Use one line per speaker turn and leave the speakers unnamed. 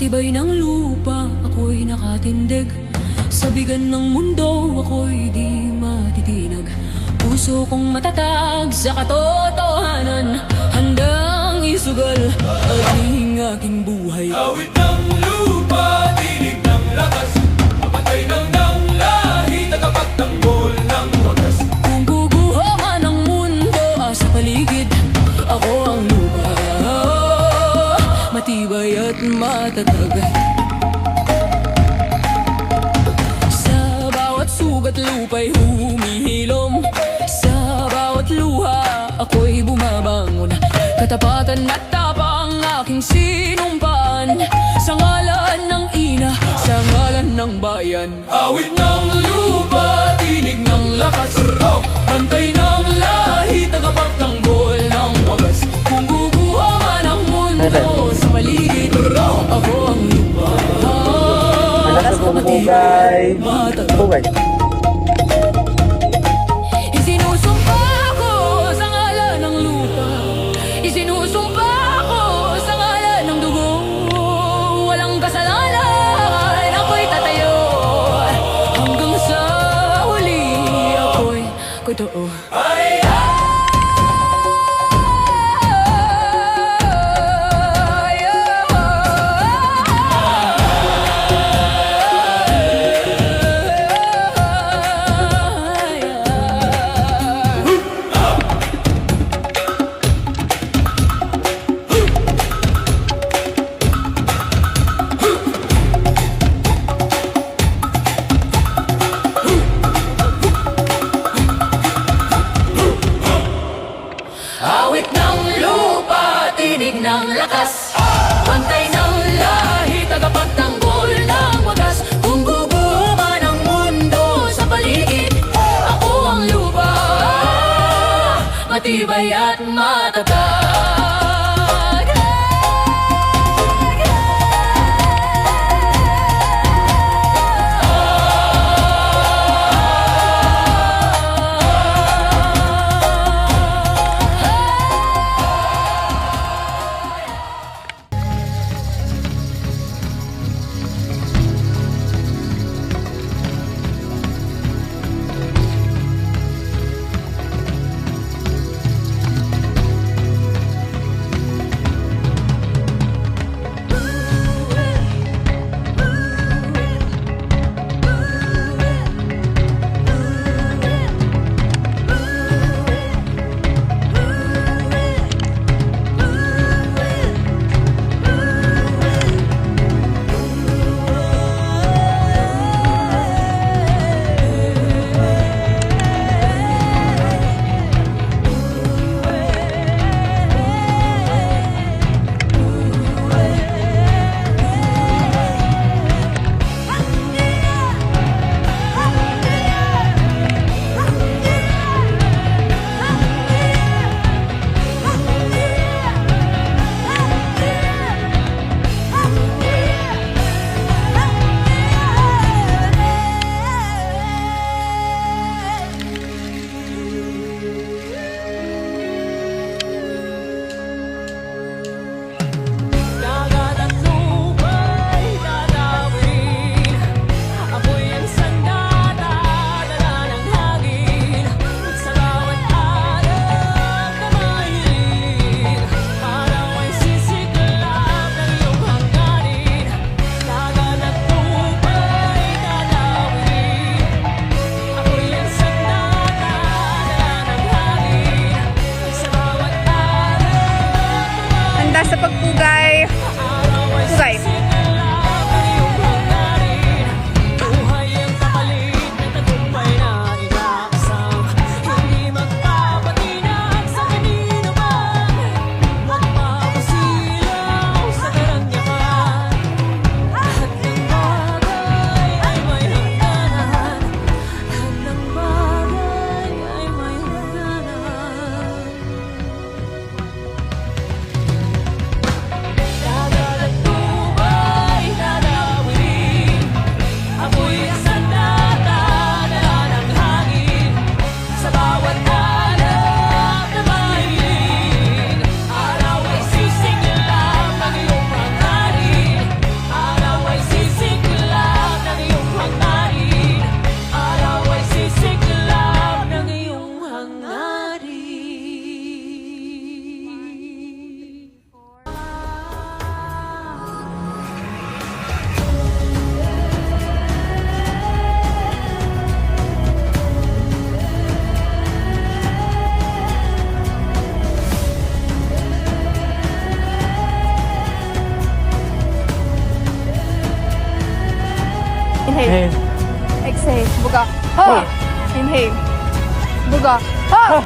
tibay ng lupa, ako'y nakatindig. Sa bigan ng mundo, ako'y di matitinag. Puso kong matatag sa katotohanan, handang isugal ang aking buhay.
Awit ng lupa, tinig ng lakas, mapatay ng lahi, tagapagtanggol ng wagas.
Kung guguho man ang mundo sa paligid, ako ang lupa, matibay at matatag. Sa bawat sugat lupa'y humihilom, sa bawat luha ako'y bumabangon. Katapatan at tapang aking sinumpaan, sa ngalan ng ina, sa ngalan ng bayan.
Awit ng lupa, tinig ng lakas, bantay ng lahi, tagapagtanggol ng wagas.
Kung guguha man ang mundo sa paligid, ako ang lupa, matibay, matatag. Isinusumpa ko sa ngalan ng lupa, isinusumpa ko sa ngalan ng dugo. Walang kasalanan, ako'y tatayo, hanggang sa huli ako'y totoo.
Ay,
Awit ng lupa, tinig ng lakas, bantay ng lahi, tagapagtanggol ng wagas. Kung guguho man ang mundo sa paligid, ako ang lupa, matibay at matatag.
Ha! Inhale. Buga. Ha!